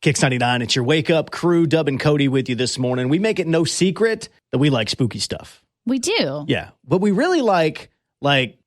Kicks99, it's your wake up crew, Dub and Cody with you this morning. We make it no secret that we like spooky stuff. We do. Yeah. But we really like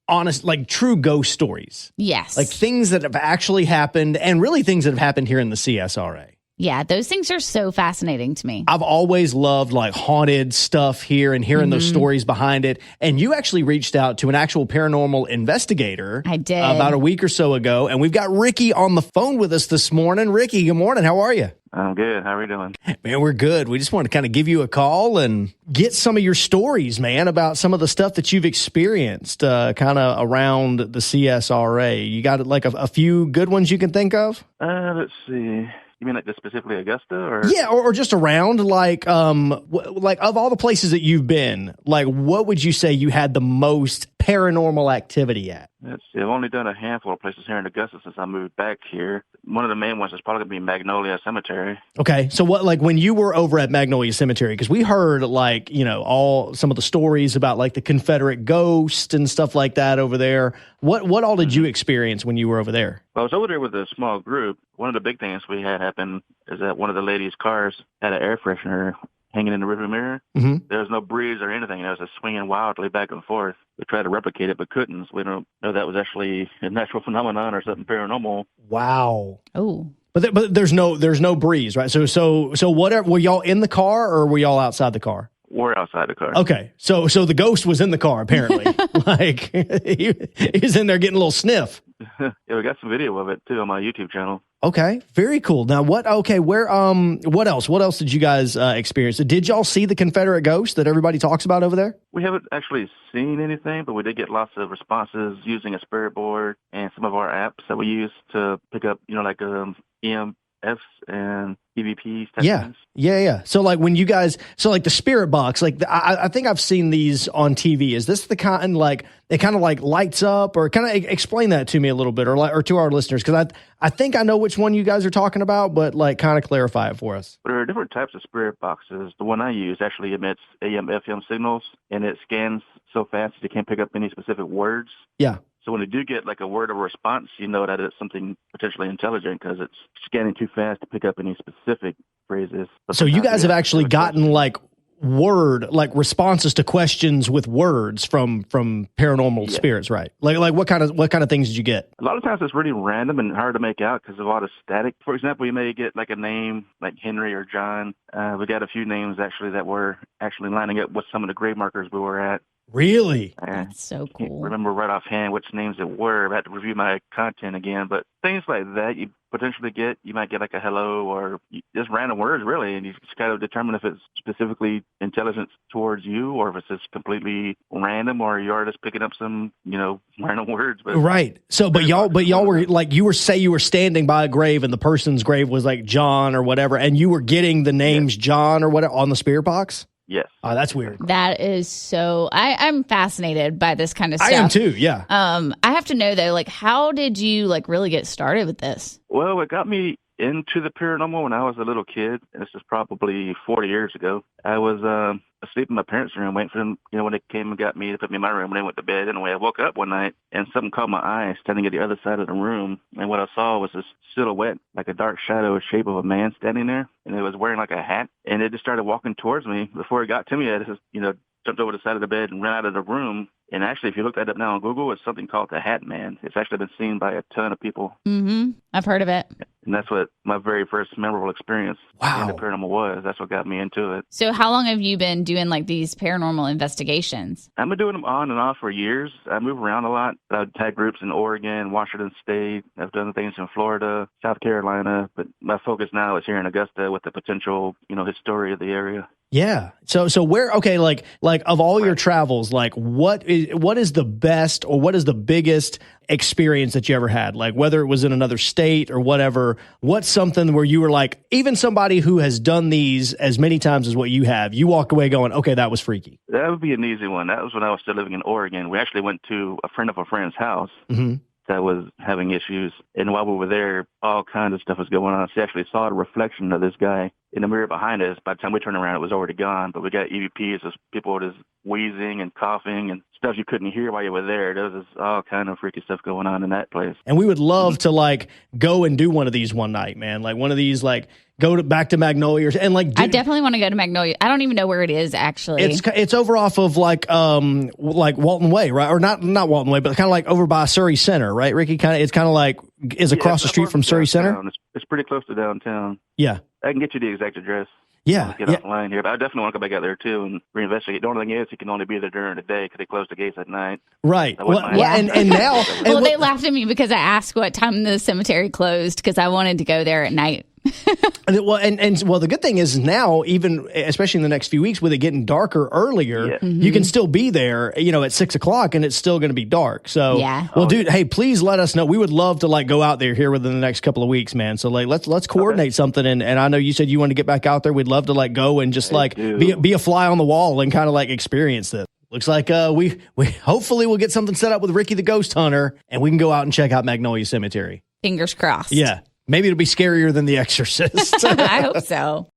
honest, like true ghost stories. Yes. Like things that have actually happened and really things that have happened here in the CSRA. Yeah, those things are so fascinating to me. I've always loved like haunted stuff here and hearing those stories behind it. And you actually reached out to an actual paranormal investigator. I did. About a week or so ago. And we've got Ricky on the phone with us this morning. Ricky, good morning. How are you? I'm good. How are you doing? Man, we're good. We just want to kind of give you a call and get some of your stories, man, about some of the stuff that you've experienced kind of around the CSRA. You got like a few good ones you can think of? Let's see. You mean like just specifically Augusta, or yeah, or just around like like of all the places that you've been, like what would you say you had the most paranormal activity at? Let's see. I've only done a handful of places here in Augusta since I moved back here. One of the main ones is probably going to be Magnolia Cemetery. Okay, so what, like when you were over at Magnolia Cemetery, because we heard like, you know, all some of the stories about like the Confederate ghost and stuff like that over there. What all did you experience when you were over there? Well, I was over there with a small group. One of the big things we had happen is that one of the ladies' cars had an air freshener hanging in the rearview mirror. Mm-hmm. There was no breeze or anything. It was just swinging wildly back and forth. We tried to replicate it, but couldn't. So we don't know that was actually a natural phenomenon or something paranormal. Wow. Oh. But there's no breeze, right? So whatever. Were y'all in the car or were y'all outside the car? We're outside the car. Okay. So the ghost was in the car apparently. Like he was in there getting a little sniff. Yeah, we got some video of it too on my YouTube channel. Okay, very cool. Now, what else? What else did you guys experience? Did y'all see the Confederate ghost that everybody talks about over there? We haven't actually seen anything, but we did get lots of responses using a spirit board and some of our apps that we use to pick up, you know, like EMFs and EVPs. Yeah. So like when you guys, like the spirit box, like I think I've seen these on TV. Is this the kind like it kind of like lights up, or kind of explain that to me a little bit, or to our listeners, because I think I know which one you guys are talking about, but like kind of clarify it for us. There are different types of spirit boxes. The one I use actually emits AM, FM signals, and it scans so fast that you can't pick up any specific words. Yeah. So when you do get like a word of response, you know that it's something potentially intelligent because it's scanning too fast to pick up any specific phrases. So you guys have actually gotten like responses to questions with words from paranormal spirits, right? Like what kind of things did you get? A lot of times it's really random and hard to make out because of all the static. For example, you may get like a name like Henry or John. We got a few names actually that were actually lining up with some of the grave markers we were at. Really? That's so cool. Can't remember right offhand which names it were. I had to review my content again, but things like that you potentially get. You might get like a hello or just random words, really, and you just kind of determine if it's specifically intelligence towards you or if it's just completely random or you are just picking up some, you know, random words. But right. So, but y'all were like, you were standing by a grave and the person's grave was like John or whatever, and you were getting the names John or whatever on the spirit box. Yes. Oh, that's weird. That is so. I'm fascinated by this kind of stuff. I am too. Yeah. I have to know though, like, how did you like really get started with this? Well, it got me into the paranormal when I was a little kid. This is probably 40 years ago. I was asleep in my parents' room, waiting for them, you know, when they came and got me to put me in my room when they went to bed. Anyway, I woke up one night and something caught my eye standing at the other side of the room. And what I saw was this silhouette, like a dark shadow shape of a man standing there. And it was wearing like a hat. And it just started walking towards me. Before it got to me, I just, you know, jumped over the side of the bed and ran out of the room. And actually, if you look that up now on Google, it's something called the Hat Man. It's actually been seen by a ton of people. Mm-hmm. I've heard of it. And that's what my very first memorable experience in the paranormal was. That's what got me into it. So how long have you been doing like these paranormal investigations? I've been doing them on and off for years. I move around a lot. I've had groups in Oregon, Washington State. I've done things in Florida, South Carolina. But my focus now is here in Augusta with the potential, you know, history of the area. Yeah. So where, okay, like of all your travels, like what is the best or what is the biggest experience that you ever had? Like whether it was in another state or whatever, what's something where you were like, even somebody who has done these as many times as what you have, you walk away going, okay, that was freaky. That would be an easy one. That was when I was still living in Oregon. We actually went to a friend of a friend's house. Mm-hmm. That was having issues. And while we were there, all kinds of stuff was going on. She actually saw a reflection of this guy in the mirror behind us. By the time we turned around, it was already gone. But we got EVPs, as people were just wheezing and coughing and stuff you couldn't hear while you were there. There was all kind of freaky stuff going on in that place. And we would love to like go and do one of these one night, man. Like one of these, like back to Magnolia and like. I definitely want to go to Magnolia. I don't even know where it is actually. It's over off of like Walton Way, right? Or not Walton Way, but kind of like over by Surrey Center, right, Ricky? It's kind of like across the street from Surrey Center. It's pretty close to downtown. Yeah, I can get you the exact address. Yeah, get online here, but I definitely want to go back out there too and reinvestigate. The only thing is, you can only be there during the day because they close the gates at night. Right. And now, they laughed at me because I asked what time the cemetery closed because I wanted to go there at night. The good thing is now, even especially in the next few weeks, with it getting darker earlier, you can still be there, at 6:00, and it's still going to be dark. So, dude, hey, please let us know. We would love to like go out there here within the next couple of weeks, man. So like, let's coordinate something. And I know you said you want to get back out there. We'd love to like go and just like be a fly on the wall and kind of like experience this. Looks like we hopefully we'll get something set up with Ricky the Ghost Hunter, and we can go out and check out Magnolia Cemetery. Fingers crossed. Yeah. Maybe it'll be scarier than The Exorcist. I hope so.